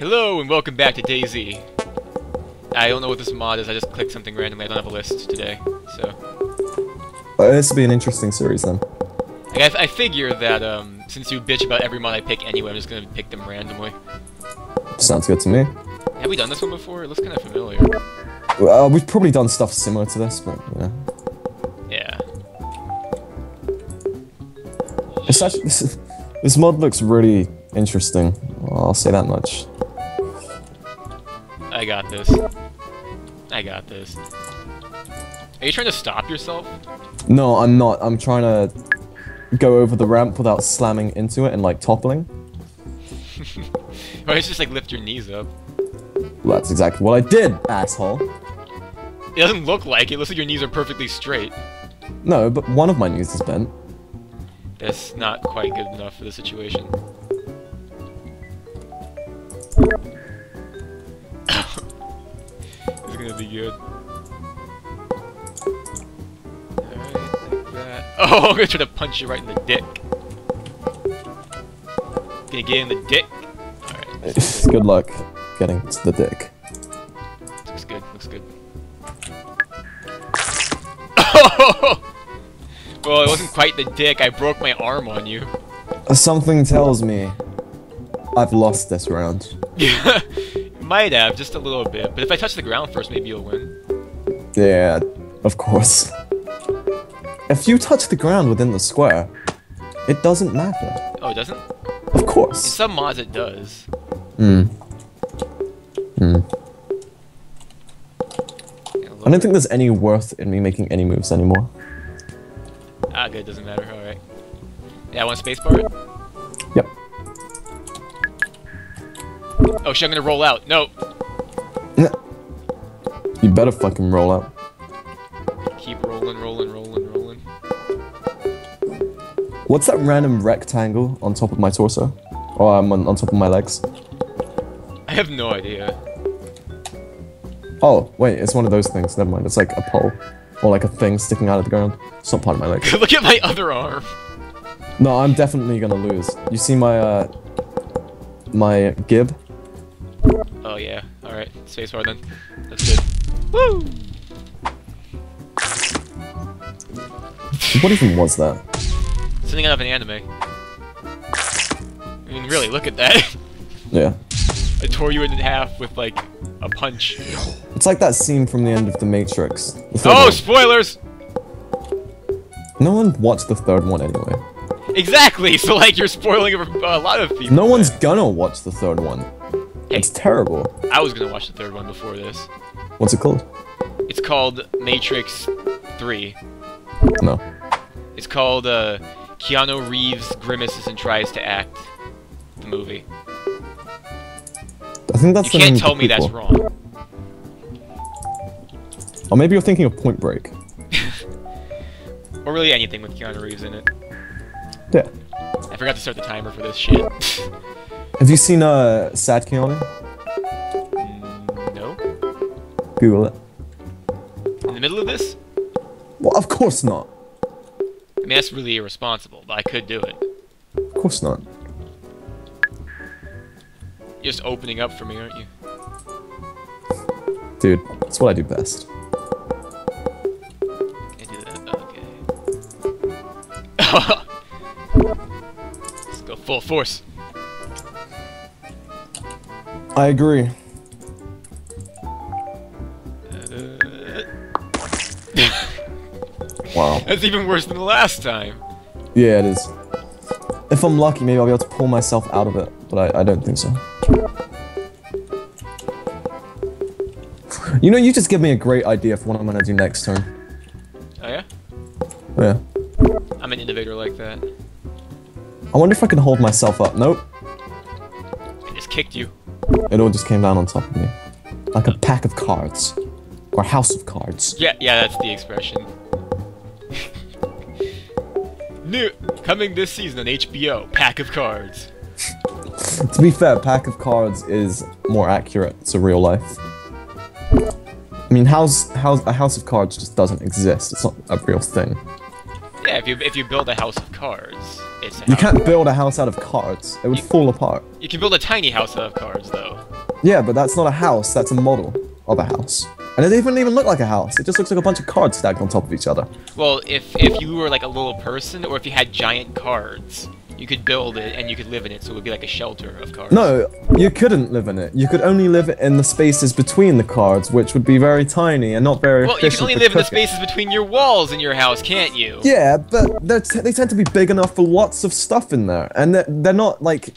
Hello and welcome back to DayZ. I don't know what this mod is, I just clicked something randomly, I don't have a list today, so... This will be an interesting series then. I figure that, since you bitch about every mod I pick anyway, I'm just gonna pick them randomly. Sounds good to me. Have we done this one before? It looks kinda familiar. We've probably done stuff similar to this, but yeah. Yeah. It's actually, this mod looks really interesting. I'll say that much. I got this. I got this. Are you trying to stop yourself? No, I'm not. I'm trying to go over the ramp without slamming into it and like toppling. Or it's just like lift your knees up. Well, that's exactly what I did, asshole. It doesn't look like it. It looks like your knees are perfectly straight. No, but one of my knees is bent. That's not quite good enough for the situation. It's gonna be good. Alright, like that. Oh, I'm gonna try to punch you right in the dick. Gonna get in the dick? Alright. Good luck getting to the dick. Looks good, looks good. Oh! Well, it wasn't quite the dick, I broke my arm on you. Something tells me I've lost this round. Yeah, might have, just a little bit. But if I touch the ground first, maybe you'll win. Yeah, of course. If you touch the ground within the square, it doesn't matter. Oh, it doesn't? Of course. In some mods it does. I don't think there's any worth in me making any moves anymore. Ah, good, doesn't matter, alright. Yeah, I want spacebar it? Yep. Oh shit, I'm gonna roll out. No! You better fucking roll out. Keep rolling, rolling, rolling, rolling. What's that random rectangle on top of my torso? Or on top of my legs? I have no idea. Oh, wait, it's one of those things. Never mind. It's like a pole. Or like a thing sticking out of the ground. It's not part of my leg. Look at my other arm! No, I'm definitely gonna lose. You see my, my gib? Oh yeah, alright. Spacebar then. That's good. Woo! What even was that? Something out of an anime. I mean, really, look at that. Yeah. I tore you in half with, like, a punch. It's like that scene from the end of The Matrix. Oh, spoilers! No one watched the third one anyway. Exactly! So, like, you're spoiling a lot of people. No one's gonna watch the third one. Hey, it's terrible. I was gonna watch the third one before this. What's it called? It's called Matrix 3. No. It's called, Keanu Reeves grimaces and tries to act. The movie. I think that's You the name can't tell of me the that's prequel. wrong. Or maybe you're thinking of Point Break. Or really anything with Keanu Reeves in it. Yeah. I forgot to start the timer for this shit. Have you seen, Sad Keanu? No? Google it. In the middle of this? Well, of course not. I mean, that's really irresponsible, but I could do it. Of course not. You're just opening up for me, aren't you? Dude, that's what I do best. Can't do that. Okay. Let's go full force. I agree. Wow. That's even worse than the last time. Yeah, it is. If I'm lucky, maybe I'll be able to pull myself out of it, but I don't think so. You know, you just give me a great idea for what I'm gonna do next turn. Oh yeah? Yeah. I'm an innovator like that. I wonder if I can hold myself up. Nope. I just kicked you. It all just came down on top of me. Like a pack of cards. Or a house of cards. Yeah, that's the expression. New coming this season on HBO, Pack of Cards. To be fair, pack of cards is more accurate to real life. I mean, a house of cards just doesn't exist. It's not a real thing. Yeah, if you build a house of cards. It's a You house. can't build a house out of cards. It would fall apart. You can build a tiny house out of cards, though. Yeah, but that's not a house. That's a model of a house. And it doesn't even look like a house. It just looks like a bunch of cards stacked on top of each other. Well, if you were like a little person, or if you had giant cards, you could build it and you could live in it, so it would be like a shelter of cards. No, you couldn't live in it. You could only live in the spaces between the cards, which would be very tiny and not very efficient. Well, you can only for live in the cooking. spaces between your walls in your house, can't you? Yeah, but they tend to be big enough for lots of stuff in there, and they're not like.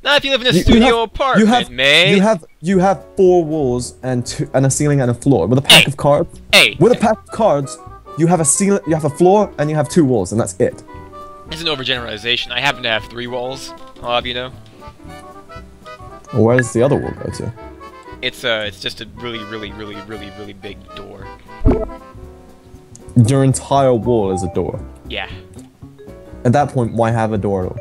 Not if you live in a studio apartment, mate. You have 4 walls and a ceiling and a floor with a pack of cards. With a pack of cards, you have a ceiling, you have a floor, and you have 2 walls, and that's it. It's an overgeneralization. I happen to have 3 walls. I'll have you know. Well, where does the other wall go to? It's just a really big door. Your entire wall is a door. Yeah. At that point, why have a door at all?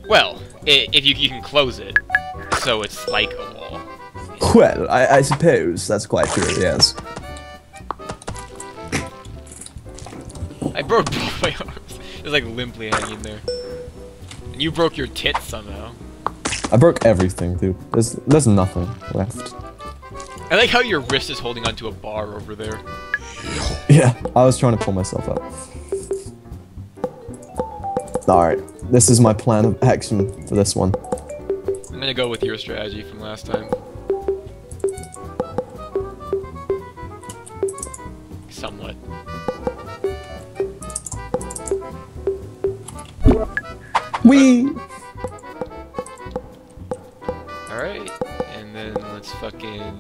Well, if you can close it, so it's like a wall. Well, I suppose that's quite true, yes. I broke both my arms. It's like limply hanging there. And you broke your tits somehow. I broke everything, dude. There's nothing left. I like how your wrist is holding onto a bar over there. Yeah, I was trying to pull myself up. Alright, this is my plan of action for this one. I'm gonna go with your strategy from last time. Somewhat. Whee! Alright, and then let's fucking...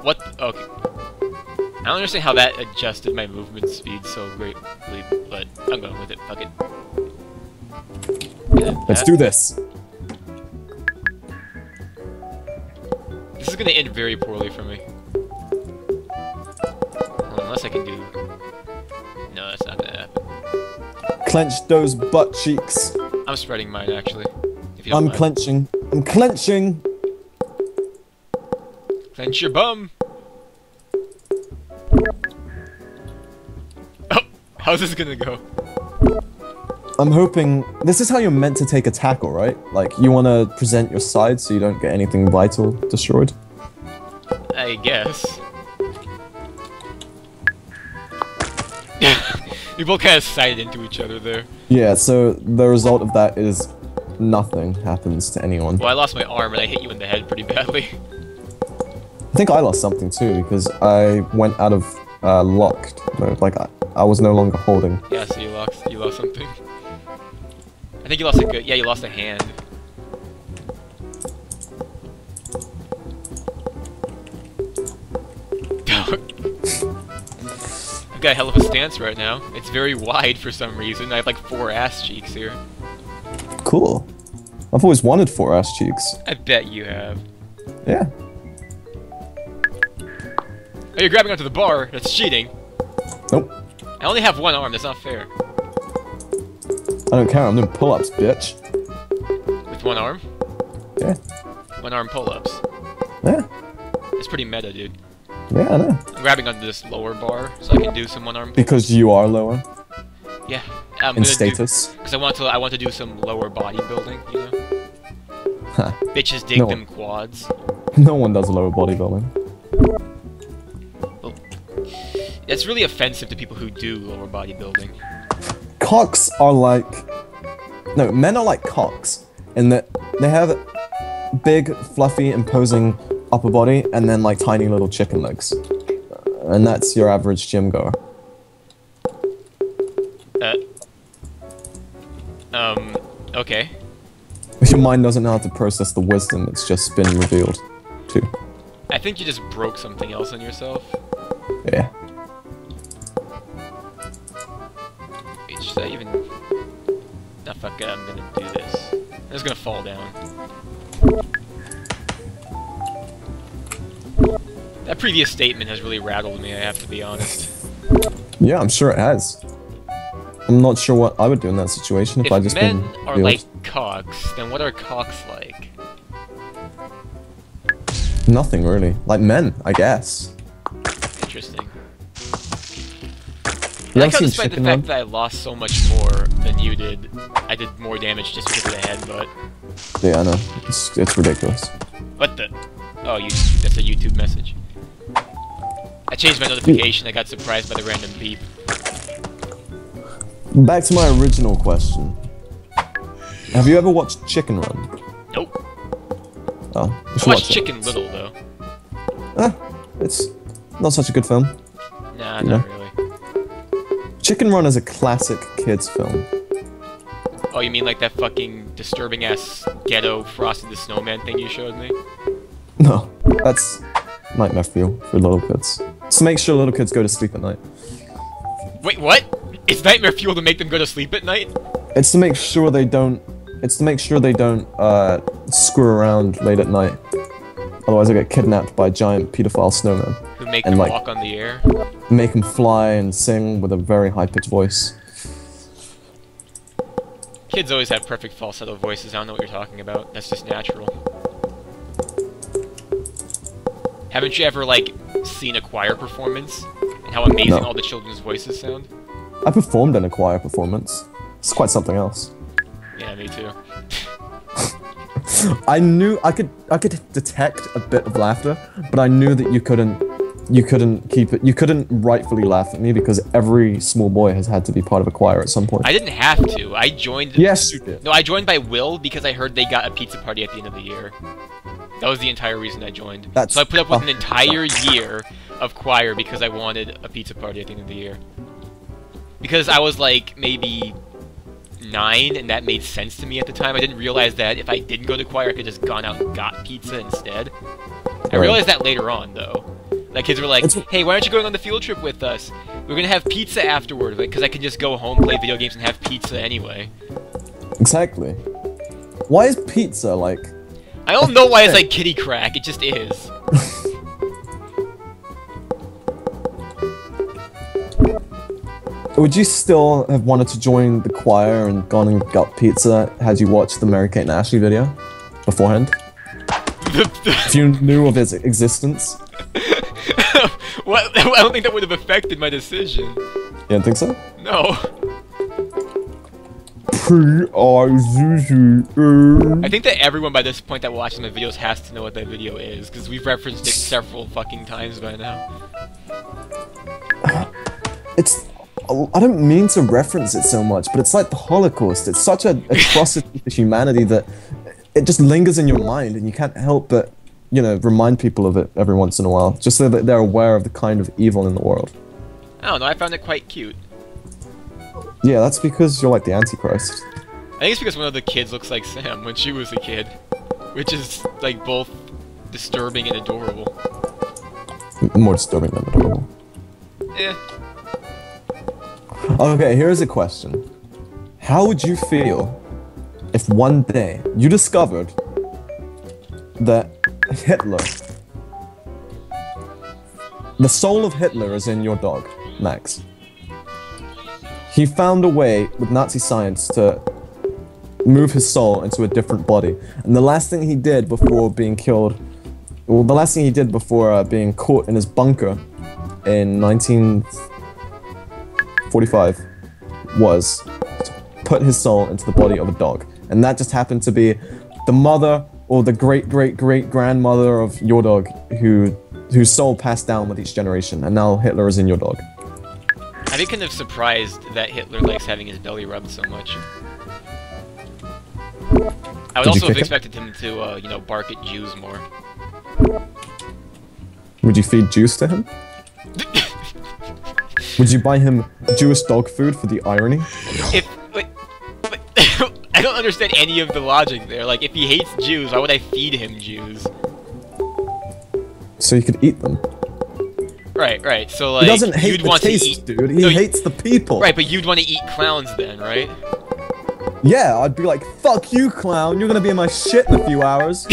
What? Okay. I don't understand how that adjusted my movement speed so greatly, but I'm going with it. Fuck it. Let's do this. This is gonna end very poorly for me. Well, unless I can do... No, that's not gonna happen. Clench those butt cheeks. I'm spreading mine, actually. If you don't I'm mind. clenching. I'm clenching. Clench your bum! Oh! How's this gonna go? I'm hoping... This is how you're meant to take a tackle, right? Like, you want to present your side so you don't get anything vital destroyed. I guess. We both kind of sighted into each other there. Yeah, so the result of that is nothing happens to anyone. Well, I lost my arm and I hit you in the head pretty badly. I think I lost something too, because I went out of locked mode. Like, I was no longer holding. Yeah, so you lost something. I think you lost a good... Yeah, you lost a hand. I've got a hell of a stance right now. It's very wide for some reason. I have like 4 ass cheeks here. Cool. I've always wanted 4 ass cheeks. I bet you have. Yeah. Oh, you're grabbing onto the bar. That's cheating. Nope. I only have 1 arm. That's not fair. I don't care. I'm doing pull-ups, bitch. With 1 arm? Yeah. 1 arm pull-ups. Yeah. That's pretty meta, dude. Yeah, I know. I'm grabbing onto this lower bar so I can do some 1 arm. Because you are lower Yeah. I'm in gonna status. Because I want to do some lower bodybuilding, you know? Huh. Bitches dig No. them quads. No one does lower bodybuilding. Well, that's really offensive to people who do lower bodybuilding. Cocks are like... No, men are like cocks. In that they have big, fluffy, imposing upper body and then like tiny little chicken legs. And that's your average gym goer. Okay. Your mind doesn't know how to process the wisdom that's just been revealed, too. I think you just broke something else on yourself. Yeah. Wait, should I even... Nah, fuck it, I'm gonna do this. I'm just gonna fall down. That previous statement has really rattled me, I have to be honest. Yeah, I'm sure it has. I'm not sure what I would do in that situation if I just men been are revealed. like cocks, then what are cocks like? Nothing really. Like men, I guess. Interesting. I like how despite the fact that I lost so much more than you did, I did more damage just because of the headbutt. Yeah, I know. It's ridiculous. What the? Oh, that's a YouTube message. I changed my notification, I got surprised by the random beep. Back to my original question. Have you ever watched Chicken Run? Nope. Oh, I watched Chicken Little, though. It's not such a good film. Nah, not really. Chicken Run is a classic kids film. Oh, you mean like that fucking disturbing-ass ghetto Frosty the Snowman thing you showed me? No, that's nightmare fuel for little kids. So make sure little kids go to sleep at night. Wait, what? It's nightmare fuel to make them go to sleep at night? It's to make sure they don't. It's to make sure they don't screw around late at night. Otherwise, they get kidnapped by giant pedophile snowmen. Who make them walk on the air? Make them fly and sing with a very high-pitched voice. Kids always have perfect falsetto voices. I don't know what you're talking about. That's just natural. Haven't you ever, like, seen a choir performance? And how amazing all the children's voices sound? I performed in a choir performance. It's quite something else. Yeah, me too. I knew I could detect a bit of laughter, but I knew that you couldn't keep it. You couldn't rightfully laugh at me because every small boy has had to be part of a choir at some point. I didn't have to. I joined. Yes, you did. No, I joined by will because I heard they got a pizza party at the end of the year. That was the entire reason I joined. So I put up with an entire year of choir because I wanted a pizza party at the end of the year. Because I was like maybe 9, and that made sense to me at the time. I didn't realize that if I didn't go to choir, I could just gone out and got pizza instead. I realized that later on, though. Like, kids were like, hey, why aren't you going on the field trip with us? We're gonna have pizza afterward, like, because I could just go home, play video games, and have pizza anyway. Exactly. Why is pizza, like... I don't know why it's like kitty crack, it just is. Would you still have wanted to join the choir and gone and got pizza had you watched the Mary-Kate and Ashley video beforehand? If you knew of its existence? What? I don't think that would have affected my decision. You don't think so? No. I think that everyone by this point that watches my videos has to know what that video is, because we've referenced it several fucking times by now. I don't mean to reference it so much, but it's like the Holocaust. It's such a atrocity to humanity that it just lingers in your mind, and you can't help but, you know, remind people of it every once in a while, just so that they're aware of the kind of evil in the world. I don't know, I found it quite cute. Yeah, that's because you're like the Antichrist. I think it's because one of the kids looks like Sam when she was a kid, which is, like, both disturbing and adorable. More disturbing than adorable. Eh. Okay, here's a question. How would you feel if one day you discovered that Hitler, the soul of Hitler is in your dog, Max? He found a way with Nazi science to move his soul into a different body. And the last thing he did before being killed, well, the last thing he did before being caught in his bunker in 1945 was to put his soul into the body of a dog. And that just happened to be the mother or the great-great-great-grandmother of your dog whose soul passed down with each generation. And now Hitler is in your dog. I'd be kind of surprised that Hitler likes having his belly rubbed so much. I would also have expected him to, you know, bark at Jews more. Would you feed Joust to him? Would you buy him Jewish dog food for the irony? I don't understand any of the logic there. Like, if he hates Jews, why would I feed him Jews? So you could eat them. Right. So, like, he doesn't hate you'd the want taste, to eat... dude. He hates the people. Right, but you'd want to eat clowns then, right? Yeah, I'd be like, fuck you, clown. You're gonna be in my shit in a few hours.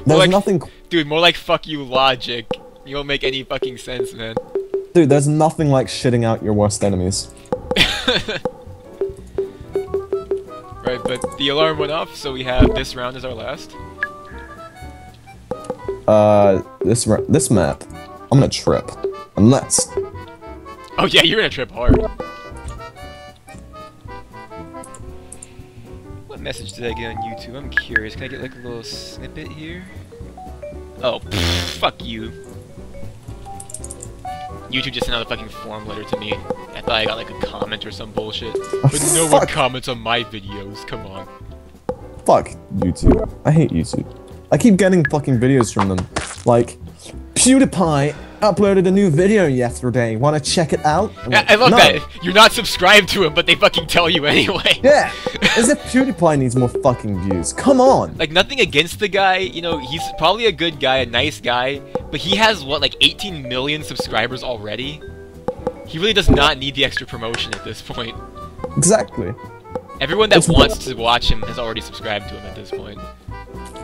There's nothing... Dude, more like fuck you logic. You don't make any fucking sense, man. Dude, there's nothing like shitting out your worst enemies. Right, but the alarm went off, so we have this round as our last. This map. I'm gonna trip. Unless... Oh yeah, you're gonna trip hard. What message did I get on YouTube? I'm curious. Can I get like a little snippet here? Oh, fuck you. YouTube just sent out a fucking form letter to me. I thought I got like a comment or some bullshit. But no one comments on my videos, come on. Fuck YouTube. I hate YouTube. I keep getting fucking videos from them. Like, PewDiePie uploaded a new video yesterday. Wanna check it out? I love that. You're not subscribed to him, but they fucking tell you anyway. Yeah! As if PewDiePie needs more fucking views. Come on! Like, nothing against the guy. You know, he's probably a good guy, a nice guy. But he has, what, like 18 million subscribers already? He really does not need the extra promotion at this point. Exactly. Everyone that wants to watch him has already subscribed to him at this point.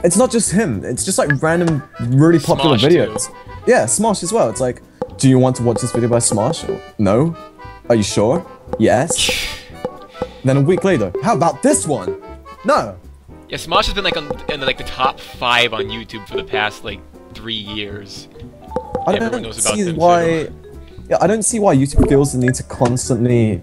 It's not just him. It's just like random, really popular Smosh, videos. too. Yeah, Smosh as well. It's like, do you want to watch this video by Smosh? No. Are you sure? Yes. Then a week later, how about this one? No. Yeah, Smosh has been like in like the top 5 on YouTube for the past like 3 years. I don't see why. Yeah, I don't see why YouTube feels the need to constantly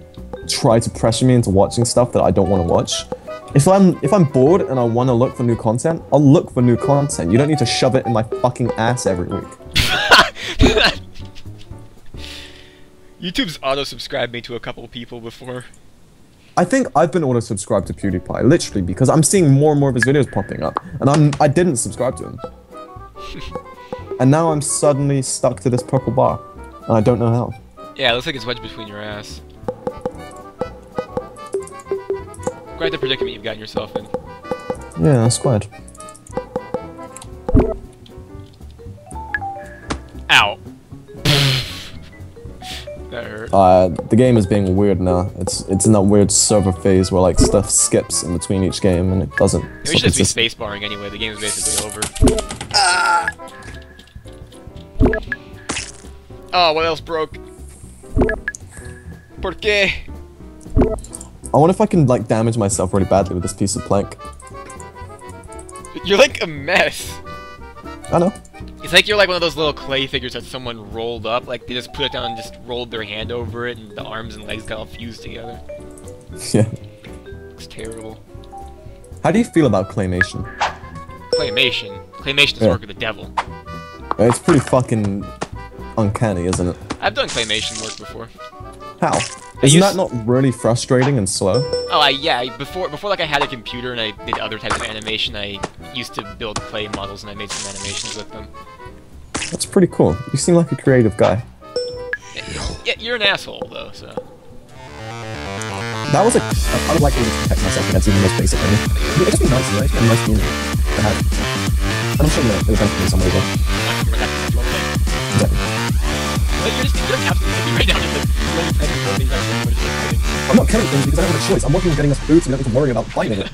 try to pressure me into watching stuff that I don't want to watch. If I'm bored and I want to look for new content, I'll look for new content. You don't need to shove it in my fucking ass every week. YouTube's auto-subscribed me to a couple people before. I think I've been auto-subscribed to PewDiePie, literally, because I'm seeing more and more of his videos popping up, and I didn't subscribe to him. And now I'm suddenly stuck to this purple bar, and I don't know how. Yeah, it looks like it's wedged between your ass. Quite the predicament you've gotten yourself in. Yeah, that's quite. Ow. That hurt. The game is being weird now. It's in that weird server phase where like stuff skips in between each game and it doesn't. We should just be spacebarring anyway. The game is basically over. Oh, what else broke? ¿Por qué? I wonder if I can like damage myself really badly with this piece of plank. You're like a mess. I know. It's like you're like one of those little clay figures that someone rolled up. Like they just put it down and just rolled their hand over it, and the arms and legs got all fused together. Yeah. It's terrible. How do you feel about claymation? Claymation. Claymation is work of the devil. It's pretty fucking uncanny, isn't it? I've done claymation work before. How? Isn't that not really frustrating and slow? Oh, yeah. Before like I had a computer and I did other types of animation, I used to build clay models and I made some animations with them. That's pretty cool. You seem like a creative guy. Yeah, you're an asshole though, so. That was I would like to protect myself against even the most basic thing. It'd just be nice, right? A nice community to have. And I'm sure that it'll benefit me in some way as well. Exactly. Like, you're absolutely right down to the I'm not killing things because I don't have a choice. I'm working on getting us food so we don't need to worry about fighting it.